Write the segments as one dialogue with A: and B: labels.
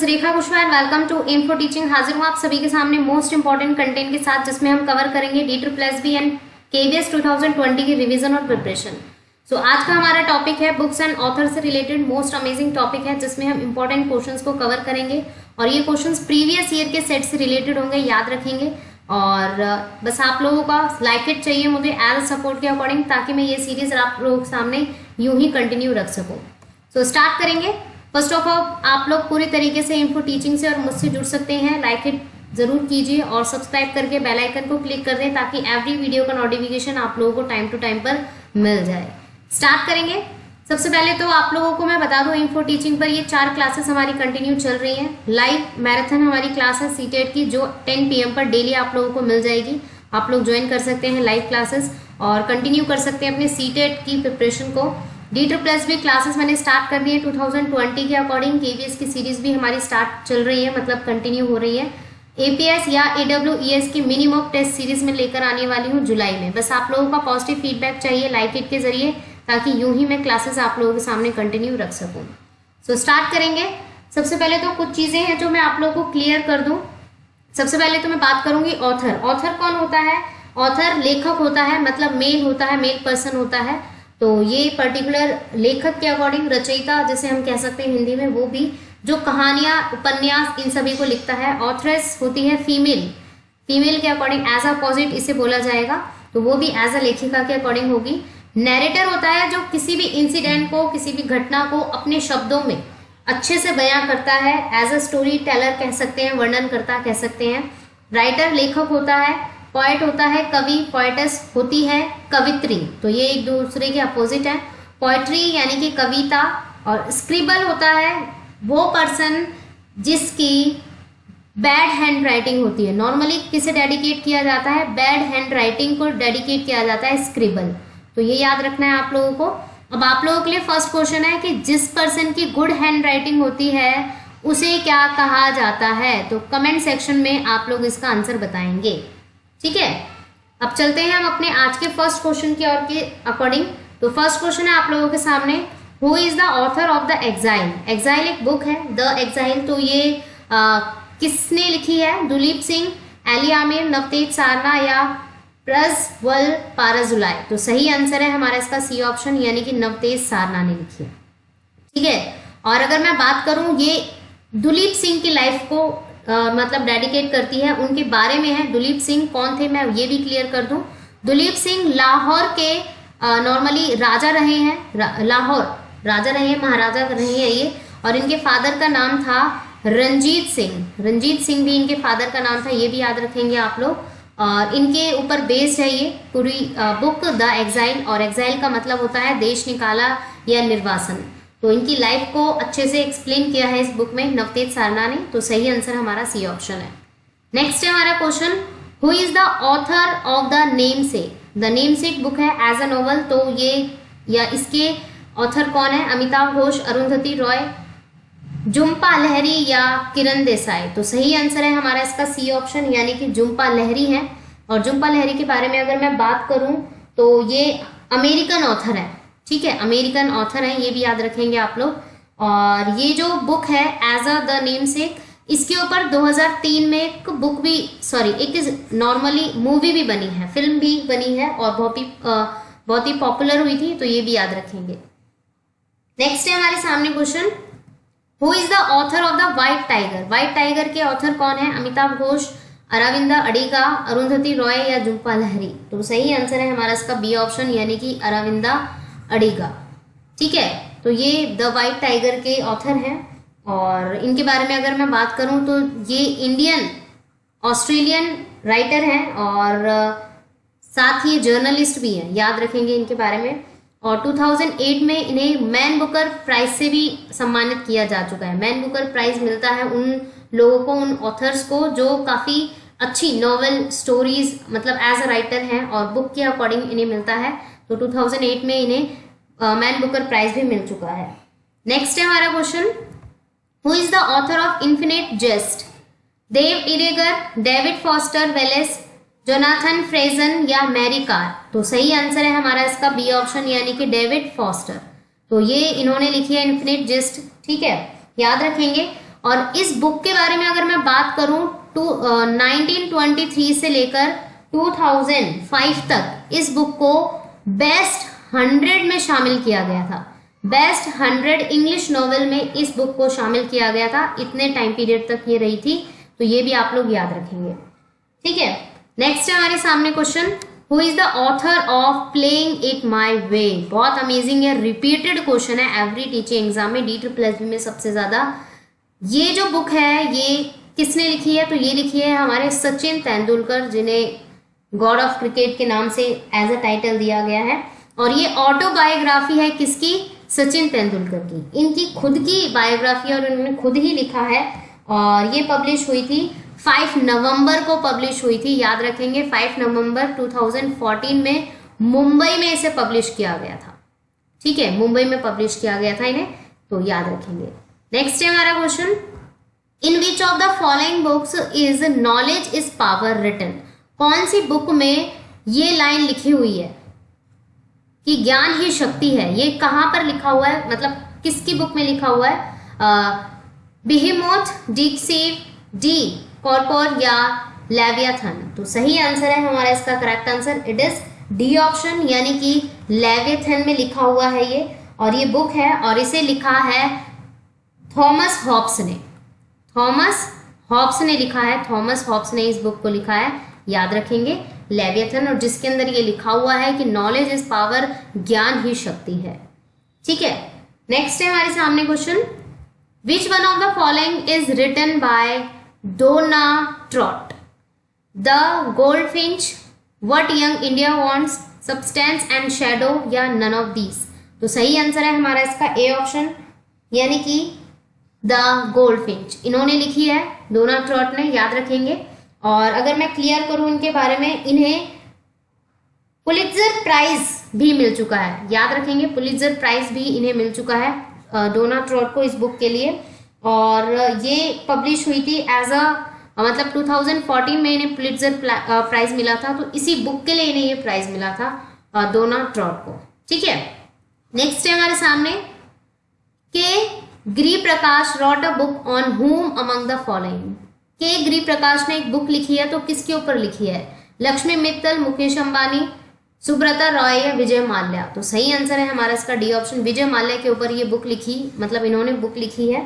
A: Is Rekha Kushwaha and welcome to M for teaching. हाजिर हूँ आप सभी के सामने मोस्ट इंपॉर्टेंट कंटेंट के साथ, जिसमें हम कवर करेंगे DSSB एंड KVS 2020 की रिवीजन और प्रिपरेशन। सो आज का हमारा टॉपिक है बुक्स एंड ऑथर से रिलेटेड मोस्ट अमेजिंग टॉपिक है, जिसमें हम इंपॉर्टेंट क्वेश्चंस को कवर करेंगे और ये क्वेश्चंस प्रीवियस ईयर के सेट से रिलेटेड होंगे, याद रखेंगे। और बस आप लोगों का लाइक इट चाहिए मुझे एज सपोर्ट के अकॉर्डिंग, ताकि मैं ये सीरीज आप लोगों के सामने यूं ही कंटिन्यू रख सकूं। सो स्टार्ट करेंगे। फर्स्ट ऑफ ऑल आप लोग पूरी तरीके से इन्फो टीचिंग से और मुझसे जुड़ सकते हैं। लाइक इट जरूर कीजिए और सब्सक्राइब करके बेल आइकन को क्लिक कर दें, ताकि एवरी वीडियो का नोटिफिकेशन आप लोगों को टाइम टू टाइम पर मिल जाए। स्टार्ट करेंगे। सबसे पहले तो आप लोगों को मैं बता दूं, इन्फो टीचिंग पर ये 4 क्लासेस हमारी कंटिन्यू चल रही हैं। लाइव मैराथन हमारी क्लास है सीटेट की, जो 10 PM पर डेली आप लोगों को मिल जाएगी। आप लोग ज्वाइन कर सकते हैं लाइव क्लासेस और कंटिन्यू कर सकते हैं अपने सीटेट की प्रिपरेशन को। DSSB क्लासेस मैंने स्टार्ट कर दी है 2020 के अकॉर्डिंग। KVS की सीरीज भी हमारी स्टार्ट चल रही है, मतलब कंटिन्यू हो रही है। APS या AWES की मिनिमम टेस्ट सीरीज में लेकर आने वाली हूँ जुलाई में। बस आप लोगों का पॉजिटिव फीडबैक चाहिए लाइक इट के जरिए, ताकि यूं ही मैं क्लासेस आप लोगों के सामने कंटिन्यू रख सकूँ। सो स्टार्ट करेंगे। सबसे पहले तो कुछ चीज़ें हैं जो मैं आप लोगों को क्लियर कर दूँ। सबसे पहले तो मैं बात करूँगी ऑथर। ऑथर कौन होता है? ऑथर लेखक होता है, मतलब मेल होता है, मेल पर्सन होता है। तो ये पर्टिकुलर लेखक के अकॉर्डिंग रचयिता जैसे हम कह सकते हैं हिंदी में, वो भी जो कहानियाँ, उपन्यास, इन सभी को लिखता है। ऑथरेस होती है फीमेल, फीमेल के अकॉर्डिंग एज अपोजिट इसे बोला जाएगा, तो वो भी एज अ लेखिका के अकॉर्डिंग होगी। नैरेटर होता है जो किसी भी इंसिडेंट को, किसी भी घटना को अपने शब्दों में अच्छे से बयां करता है, एज अ स्टोरी टेलर कह सकते हैं, वर्णन करता कह सकते हैं। राइटर लेखक होता है। पोएट होता है कवि, पोएटस होती है कवित्री, तो ये एक दूसरे के अपोजिट है। पोएट्री यानी कि कविता। और स्क्रिबल होता है वो पर्सन जिसकी बैड हैंड राइटिंग होती है। नॉर्मली किसे डेडिकेट किया जाता है? बैड हैंड राइटिंग को डेडिकेट किया जाता है स्क्रिबल, तो ये याद रखना है आप लोगों को। अब आप लोगों के लिए फर्स्ट क्वेश्चन है कि जिस पर्सन की गुड हैंड राइटिंग होती है उसे क्या कहा जाता है? तो कमेंट सेक्शन में आप लोग इसका आंसर बताएंगे, ठीक है। अब चलते हैं हम अपने आज के फर्स्ट क्वेश्चन की ओर के अकॉर्डिंग। तो फर्स्ट क्वेश्चन है आप लोगों के सामने, who is the author of the exile? Exile एक बुक है, द एग्जाइल। तो ये किसने लिखी है? दुलीप सिंह, एली आमिर, नवतेज सारना या प्रज्वल पाराजुलाई? तो सही आंसर है हमारा इसका सी ऑप्शन, यानी कि नवतेज सारना ने लिखी है, ठीक है। और अगर मैं बात करूं, ये दुलीप सिंह की लाइफ को मतलब डेडिकेट करती है, उनके बारे में है। दुलीप सिंह कौन थे मैं ये भी क्लियर कर दूं। दुलीप सिंह लाहौर के नॉर्मली राजा रहे हैं, लाहौर राजा रहे हैं, महाराजा रहे हैं ये। और इनके फादर का नाम था रंजीत सिंह। रंजीत सिंह भी इनके फादर का नाम था, ये भी याद रखेंगे आप लोग। और इनके ऊपर बेस्ड है ये पूरी बुक द एग्जाइल। और एग्जाइल का मतलब होता है देश निकाला या निर्वासन। तो इनकी लाइफ को अच्छे से एक्सप्लेन किया है इस बुक में नवतेज सारना ने, तो सही आंसर हमारा सी ऑप्शन है। नेक्स्ट है हमारा question, who is the author of the namesake? The namesake book है एज अ नोवेल, तो ये या इसके ऑथर कौन है? अमिताभ घोष, अरुंधति रॉय, जुम्पा लहरी या किरण देसाई? तो सही आंसर है हमारा इसका सी ऑप्शन, यानी कि जुम्पा लहरी है। और जुम्पा लहरी के बारे में अगर मैं बात करूं तो ये अमेरिकन ऑथर है, ठीक है, अमेरिकन ऑथर है, ये भी याद रखेंगे आप लोग। और ये जो बुक है एज अ द नेमसेक, इसके ऊपर 2003 में एक बुक भी, सॉरी एक नॉर्मली मूवी भी बनी है, फिल्म भी बनी है और बहुत ही पॉपुलर हुई थी, तो ये भी याद रखेंगे। नेक्स्ट है हमारे सामने question, who is the author of the white tiger? White tiger के ऑथर कौन है? अमिताभ घोष, अरविंदा अडिगा, अरुंधति रॉय या जुम्पा लहरी? तो सही आंसर है हमारा इसका बी ऑप्शन, यानी कि अरविंदा अडिगा, ठीक है। तो ये द व्हाइट टाइगर के ऑथर हैं। और इनके बारे में अगर मैं बात करूं तो ये इंडियन ऑस्ट्रेलियन राइटर हैं और साथ ही जर्नलिस्ट भी हैं, याद रखेंगे इनके बारे में। और 2008 में इन्हें मैन बुकर प्राइज से भी सम्मानित किया जा चुका है। मैन बुकर प्राइज मिलता है उन लोगों को, उन ऑथर्स को जो काफ़ी अच्छी नॉवेल स्टोरीज मतलब एज अ राइटर हैं और बुक के अकॉर्डिंग इन्हें मिलता है। तो 2008 में इन्हें मैन बुकर प्राइज भी मिल चुका है। नेक्स्ट है हमारा question, who is the author of infinite jest? Dave इरेगर, David Foster Wallace, Jonathan Franzen या मैरी कार? तो सही आंसर है हमारा इसका बी ऑप्शन, यानी कि डेविड फॉस्टर। तो ये इन्होंने लिखी है इन्फिनिट जेस्ट, ठीक है, याद रखेंगे। और इस बुक के बारे में अगर मैं बात करूं 1923 से लेकर 2005 तक इस बुक को बेस्ट 100 में शामिल किया गया था। बेस्ट 100 इंग्लिश नॉवेल में इस बुक को शामिल किया गया था। इतने टाइम पीरियड तक ये रही थी, तो ये भी आप लोग याद रखेंगे। ठीक है, नेक्स्ट है हमारे सामने question, who is the author of playing it my way. बहुत अमेजिंग है, रिपीटेड क्वेश्चन है एवरी टीचिंग एग्जाम में, DSSB में सबसे ज्यादा। ये जो बुक है ये किसने लिखी है, तो ये लिखी है हमारे सचिन तेंदुलकर, जिन्हें गॉड ऑफ क्रिकेट के नाम से एज अ टाइटल दिया गया है। और ये ऑटोबायोग्राफी है किसकी, सचिन तेंदुलकर की। इनकी खुद की बायोग्राफी और उन्होंने खुद ही लिखा है, और ये पब्लिश हुई थी 5 नवंबर को पब्लिश हुई थी, याद रखेंगे 5 नवंबर 2014 में मुंबई में इसे पब्लिश किया गया था। ठीक है, मुंबई में पब्लिश किया गया था इन्हें, तो याद रखेंगे। नेक्स्ट है हमारा question, in which of the following books is knowledge is power written. कौन सी बुक में ये लाइन लिखी हुई है कि ज्ञान ही शक्ति है, ये कहां पर लिखा हुआ है, मतलब किसकी बुक में लिखा हुआ है, बिहेमोथ, डिक्सीव, डी कॉर्पोर या लेवियाथन। तो सही आंसर है हमारा इसका correct answer, it is D option, यानी कि लेवियाथन में लिखा हुआ है ये। और ये बुक है और इसे लिखा है थॉमस हॉब्स ने। थॉमस हॉब्स ने लिखा है, थॉमस हॉब्स ने इस बुक को लिखा है, याद रखेंगे लेवियाथन, और जिसके अंदर ये लिखा हुआ है कि नॉलेज इज पावर, ज्ञान ही शक्ति है। ठीक है, नेक्स्ट है हमारे सामने question, which one of the following is written by Donna Tartt. The goldfinch, what young India wants, substance and shadow या नन ऑफ दीज। तो सही आंसर है हमारा इसका ए ऑप्शन, यानी कि द गोल्डफिंच इन्होंने लिखी है, डोना ट्रॉट ने, याद रखेंगे। और अगर मैं क्लियर करूं इनके बारे में, इन्हें पुलित्जर प्राइज भी मिल चुका है, याद रखेंगे पुलित्जर प्राइज भी इन्हें मिल चुका है डोना ट्रॉट को इस बुक के लिए। और ये पब्लिश हुई थी एज अ मतलब 2014 में इन्हें पुलित्जर प्राइज मिला था, तो इसी बुक के लिए इन्हें ये प्राइज मिला था डोना ट्रॉट को। ठीक है, नेक्स्ट है हमारे सामने, के गिरी प्रकाश रॉट अ बुक ऑन हुम अमंग द फॉलोइंग। के गिरी प्रकाश ने एक बुक लिखी है, तो किसके ऊपर लिखी है, लक्ष्मी मित्तल, मुकेश अंबानी, सुब्रता रॉय या विजय माल्या। तो सही आंसर है हमारा इसका डी ऑप्शन, विजय माल्या के ऊपर ये बुक लिखी, मतलब इन्होंने बुक लिखी है,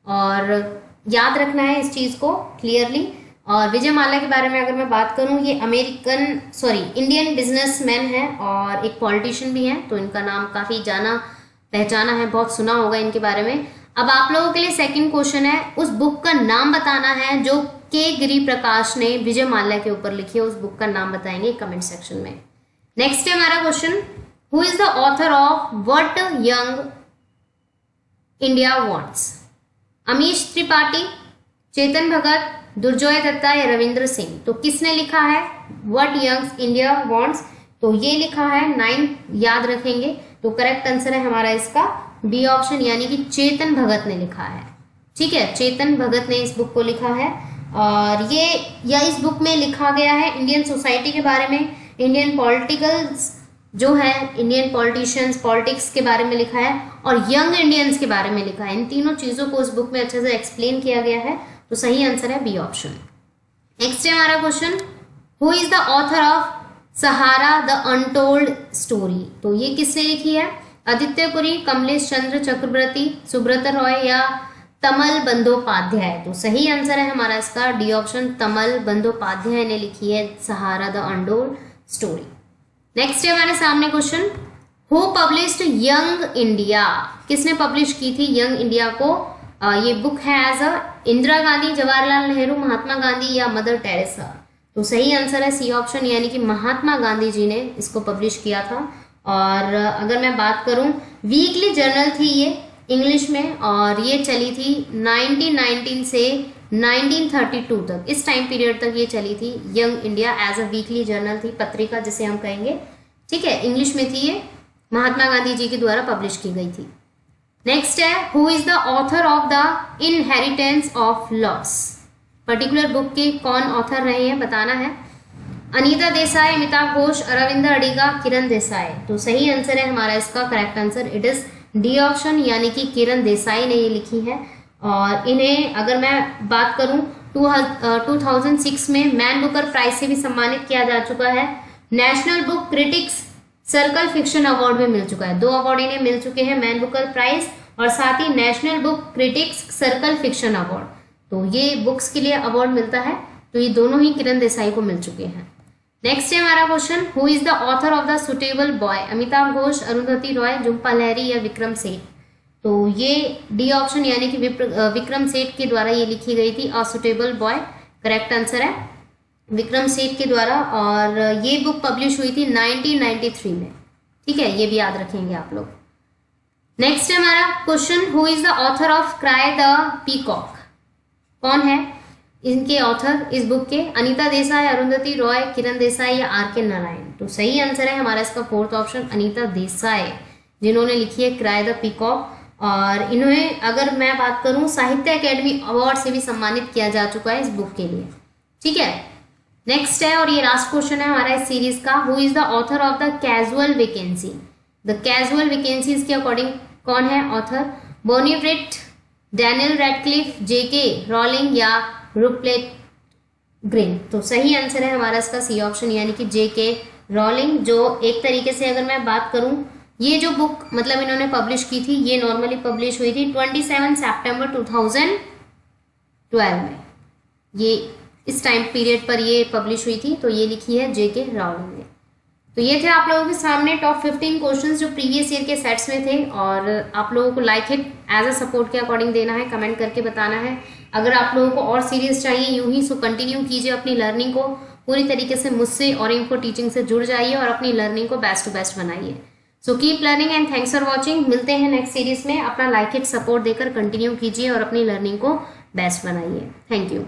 A: और याद रखना है इस चीज को क्लियरली। और विजय माल्या के बारे में अगर मैं बात करूं, ये इंडियन बिजनेसमैन है और एक पॉलिटिशियन भी है, तो इनका नाम काफी जाना पहचाना है, बहुत सुना होगा इनके बारे में। अब आप लोगों के लिए सेकंड क्वेश्चन है, उस बुक का नाम बताना है जो के गिरी प्रकाश ने विजय माल्या के ऊपर लिखी है, उस बुक का नाम बताएंगे कमेंट सेक्शन में। नेक्स्ट है हमारा question, who is the author of what young India wants. Amish Tripathi, Chetan Bhagat, Durjoy Datta या रविंद्र सिंह। तो किसने लिखा है व्हाट यंग इंडिया वांट्स, तो ये लिखा है 9, याद रखेंगे। तो करेक्ट आंसर है हमारा इसका बी ऑप्शन, यानी कि चेतन भगत ने लिखा है। ठीक है, चेतन भगत ने इस बुक को लिखा है, और ये इस बुक में लिखा गया है इंडियन सोसाइटी के बारे में, इंडियन पॉलिटिकल्स जो है, इंडियन पॉलिटिशियंस, पॉलिटिक्स के बारे में लिखा है, और यंग इंडियंस के बारे में लिखा है। इन तीनों चीजों को उस बुक में अच्छे से एक्सप्लेन किया गया है, तो सही आंसर है बी ऑप्शन। नेक्स्ट है हमारा question, who is the author of Sahara the untold story. तो ये किसने लिखी है, आदित्य पुरी, कमलेश चंद्र चक्रवर्ती, सुब्रता रॉय या तमल बंदोपाध्याय। तो सही आंसर है हमारा इसका डी ऑप्शन, तमल बंदोपाध्याय ने लिखी है सहारा द अनटोल्ड स्टोरी। नेक्स्ट है हमारे सामने question, who published young India. किसने पब्लिश की थी यंग इंडिया को। ये बुक है एज अ इंदिरा गांधी, जवाहरलाल नेहरू, महात्मा गांधी या मदर टेरेसा। तो सही आंसर है सी ऑप्शन, यानी कि महात्मा गांधी जी ने इसको पब्लिश किया था। और अगर मैं बात करूं, वीकली जर्नल थी ये इंग्लिश में, और ये चली थी 1919 से 1932 तक, इस टाइम पीरियड तक ये चली थी। Young India as a weekly journal थी, पत्रिका जिसे हम कहेंगे। ठीक है, इंग्लिश में थी ये, महात्मा गांधी जी के द्वारा पब्लिश की गई थी। नेक्स्ट है, who is the author of the inheritance of loss. Particular book के कौन ऑथर रहे हैं बताना है। अनीता देसाई, अमिताभ घोष, अरविंद अडिगा, किरण देसाई। तो सही आंसर है हमारा इसका correct answer, it is D option, यानी कि किरण देसाई ने ये लिखी है। और इन्हें अगर मैं बात करूं 2006 में मैन बुकर प्राइज से भी सम्मानित किया जा चुका है। National book critics circle fiction award में मिल चुका है। 2 अवार्ड इन्हें मिल चुके हैं, मैन बुकर प्राइज और साथ ही national book critics circle fiction award. तो ये बुक्स के लिए अवार्ड मिलता है, तो ये दोनों ही किरण देसाई को मिल चुके हैं। नेक्स्ट है हमारा question, who is the author of the suitable boy? Amitav Ghosh, Arundhati Roy, Jhumpa Lahiri या विक्रम सेठ? तो ये डी ऑप्शन यानी कि विक्रम सेठ के द्वारा ये लिखी गई थी। A suitable boy correct answer है विक्रम सेठ के द्वारा, और ये बुक पब्लिश हुई थी 1993 में। ठीक है, ये भी याद रखेंगे आप लोग। नेक्स्ट है हमारा question, who is the author of cry the peacock? कौन है इनके ऑथर इस बुक के? अनीता देसाई, अरुंधति रॉय, किरण देसाई या आर के नारायण? तो सही आंसर है हमारा इसका 4th ऑप्शन अनीता देसाई, जिन्होंने लिखी है क्राई द पीकॉक। और इन्हें अगर मैं बात करूं साहित्य अकेडमी अवार्ड से भी सम्मानित किया जा चुका है इस बुक के लिए। ठीक है, नेक्स्ट है और ये लास्ट क्वेश्चन है हमारा इस सीरीज का, who is the author of the casual vacancy? The casual vacancies के अकॉर्डिंग कौन है ऑथर? बोनी ब्रिट, डैनियल रैडक्लिफ, जेके रॉलिंग या रुपलेट ग्रीन? तो सही आंसर है हमारा इसका सी ऑप्शन यानी कि जेके रॉलिंग, जो एक तरीके से अगर मैं बात करूं ये जो बुक मतलब इन्होंने पब्लिश की थी, ये नॉर्मली पब्लिश हुई थी 27 सितंबर 2012 में। ये इस टाइम पीरियड पर ये पब्लिश हुई थी, तो ये लिखी है जेके रॉलिंग ने। तो ये थे आप लोगों के सामने टॉप 15 क्वेश्चंस जो प्रीवियस ईयर के सेट्स में थे, और आप लोगों को like it as a support के अकॉर्डिंग देना है, कमेंट करके बताना है। अगर आप लोगों को और सीरीज चाहिए यूं ही, सो कंटिन्यू कीजिए अपनी लर्निंग को पूरी तरीके से मुझसे और इन्फो टीचिंग से जुड़ जाइए और अपनी लर्निंग को बेस्ट टू बेस्ट बनाइए। So keep learning and thanks for watching. मिलते हैं नेक्स्ट सीरीज में। अपना लाइक इट सपोर्ट देकर कंटिन्यू कीजिए और अपनी लर्निंग को बेस्ट बनाइए। Thank you.